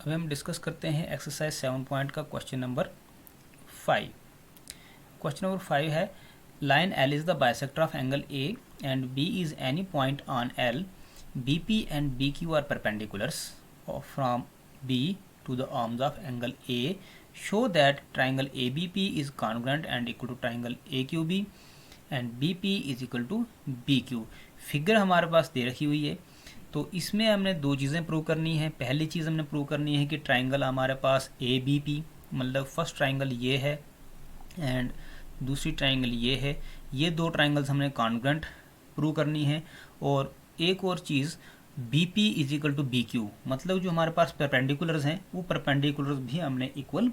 अभी हम डिस्कस करते हैं एक्सरसाइज 7 पॉइंट का क्वेश्चन नंबर 5। क्वेश्चन नंबर 5 है line L is the bisector of angle A and B is any point on L B P and B Q are perpendiculars from B to the arms of angle A show that triangle ABP is congruent and equal to triangle AQB and BP is equal to BQ। Figure हमारे पास दे रखी हुई है, तो इसमें हमने दो चीज़ें prove करनी है। पहली चीज़ हमने प्रूव करनी है कि ट्राइंगल हमारे पास ABP मतलब फर्स्ट ट्राइंगल ये है एंड दूसरी ट्राइंगल ये है। ये दो ट्राइंगल्स हमने कॉन्ग्रुएंट प्रूव करनी है। और एक और चीज़ B P is equal to B Q मतलब जो हमारे पास परपेंडिकुलर्स हैं वो परपेंडिकुलर्स भी हमने इक्वल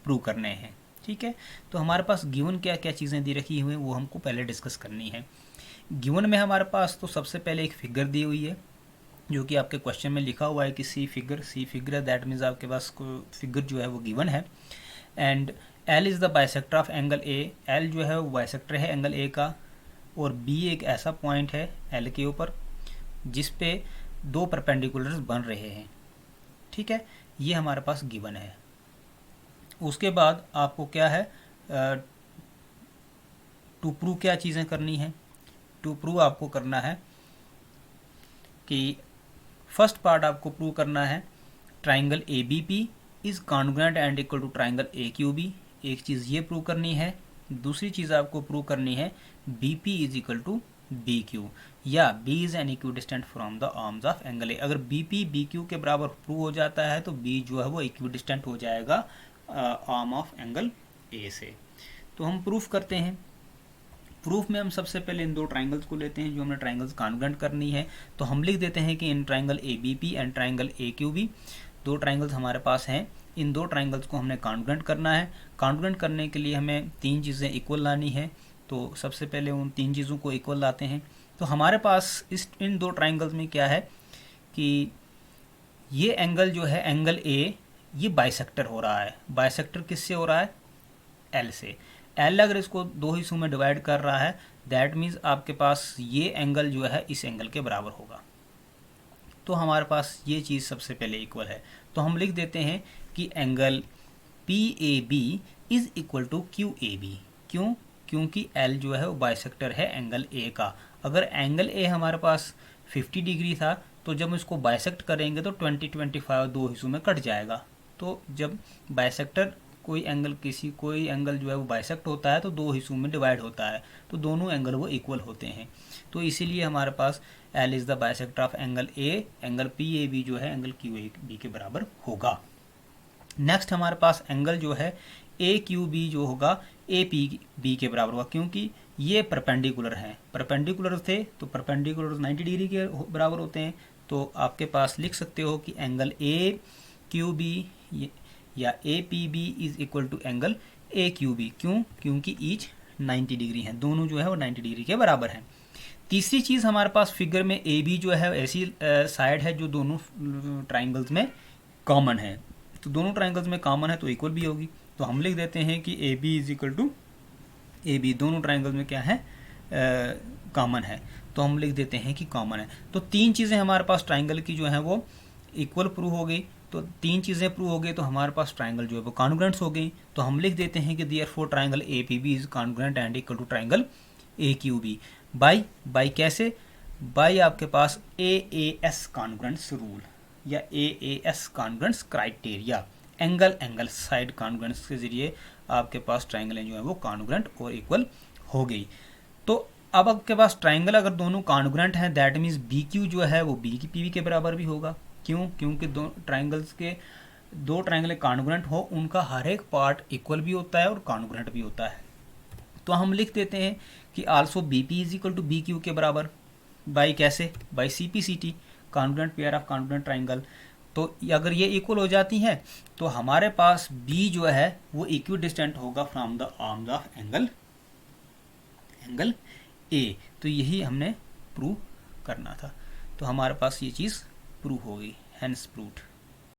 प्रूव करने हैं। ठीक है, तो हमारे पास गिवन क्या क्या चीज़ें दी रखी हुई हैं वो हमको पहले डिस्कस करनी है। गिवन में हमारे पास तो सबसे पहले एक फिगर दी हुई है जो कि आपके क्वेश्चन में लिखा हुआ है कि सी फिगर है, दैट मीन्स आपके पास फिगर जो है वो गिवन है। And L is the bisector of angle A, L जो है वो बाइसेक्टर है एंगल ए का, और बी एक ऐसा पॉइंट है एल के ऊपर जिस पे दो परपेंडिकुलर्स बन रहे हैं। ठीक है, ये हमारे पास गिवन है। उसके बाद आपको क्या है टू प्रूव क्या चीज़ें करनी है। टू प्रूव आपको करना है कि फर्स्ट पार्ट आपको प्रूव करना है triangle A B P is congruent and equal to triangle A Q B, एक चीज़ ये प्रूव करनी है। दूसरी चीज़ आपको प्रूव करनी है B P is equal to B Q या B is an equidistant from the arms of angle A. अगर बी पी बी क्यू के बराबर प्रूव हो जाता है तो B जो है वो इक्विडिस्टेंट हो जाएगा आर्म ऑफ एंगल ए से। तो हम प्रूफ करते हैं। प्रूफ में हम सबसे पहले इन दो ट्राइंगल्स को लेते हैं जो हमने ट्राइंगल्स कॉन्ग्रुएंट करनी है। तो हम लिख देते हैं कि in triangle A B P and triangle A Q B दो ट्राइंगल्स हमारे पास हैं। इन दो ट्राइंगल्स को हमने कॉन्ग्रुएंट करना है। कॉन्ग्रुएंट करने के लिए हमें तीन चीज़ें इक्वल लानी है। तो सबसे पहले उन तीन चीज़ों को इक्वल लाते हैं। तो हमारे पास इन दो ट्राइंगल्स में क्या है कि ये एंगल जो है एंगल ए ये बाइसेक्टर हो रहा है। बाइसेक्टर किससे हो रहा है? एल से। एल अगर इसको दो हिस्सों में डिवाइड कर रहा है दैट मीन्स आपके पास ये एंगल जो है इस एंगल के बराबर होगा। तो हमारे पास ये चीज़ सबसे पहले इक्वल है। तो हम लिख देते हैं कि angle P A B is equal to Q A B. क्यों? क्योंकि L जो है वो बाइसेक्टर है एंगल A का। अगर एंगल A हमारे पास 50 डिग्री था तो जब इसको बाइसेक्ट करेंगे तो 20-25 दो हिस्सों में कट जाएगा। तो जब बाइसेक्टर कोई एंगल जो है वो बाइसेक्ट होता है तो दो हिस्सों में डिवाइड होता है, तो दोनों एंगल वो इक्वल होते हैं। तो इसीलिए हमारे पास L is the bisector of angle A, angle PAB जो है एंगल QAB के बराबर होगा। नेक्स्ट हमारे पास एंगल जो है AQB जो होगा APB के बराबर होगा, क्योंकि ये परपेंडिकुलर हैं। परपेंडिकुलर थे तो परपेंडिकुलर 90 डिग्री के बराबर होते हैं। तो आपके पास लिख सकते हो कि एंगल AQB या APB is equal to angle AQB। क्यों? क्योंकि ईच 90 डिग्री हैं, दोनों जो है वो 90 डिग्री के बराबर हैं। तीसरी चीज़ हमारे पास फिगर में AB जो है ऐसी साइड है जो दोनों ट्राइंगल्स में कॉमन है। तो दोनों ट्राइंगल्स में कॉमन है तो इक्वल भी होगी। तो हम लिख देते हैं कि A B is equal to A B, दोनों ट्राइंगल में क्या है कॉमन है। तो हम लिख देते हैं कि कॉमन है। तो तीन चीज़ें हमारे पास ट्राइंगल की जो है वो इक्वल प्रूव हो गई। तो तीन चीज़ें प्रूव हो गई तो हमारे पास ट्राइंगल जो है वो कॉन्ग्रुएंट्स हो गई। तो हम लिख देते हैं कि therefore triangle A P B is congruent and equal to triangle A Q B. By कैसे? बाई आपके पास AAS कॉन्ग्रुएंट्स रूल या AAS congruence criteria, angle side congruence के जरिए आपके पास ट्राइंगल जो है वो कॉन्ग्रुएंट और इक्वल हो गई। तो अब आपके पास ट्राइंगल अगर दोनों कॉन्ग्रुएंट हैं दैट मीन्स बी क्यू जो है वो बी की पी के बराबर भी होगा। क्यों? क्योंकि दो ट्राइंगल कॉन्ग्रुएंट हो उनका हर एक पार्ट इक्वल भी होता है और कॉन्ग्रुएंट भी होता है। तो हम लिख देते हैं कि also B P is equal to B Q के बराबर। बाई कैसे? By CPCT, congruent pair of congruent triangle. तो अगर ये इक्वल हो जाती हैं तो हमारे पास B जो है वो इक्विडिस्टेंट होगा from the arms of angle A। तो यही हमने प्रूव करना था। तो हमारे पास ये चीज़ प्रूव हो गई, हेंस प्रूव्ड।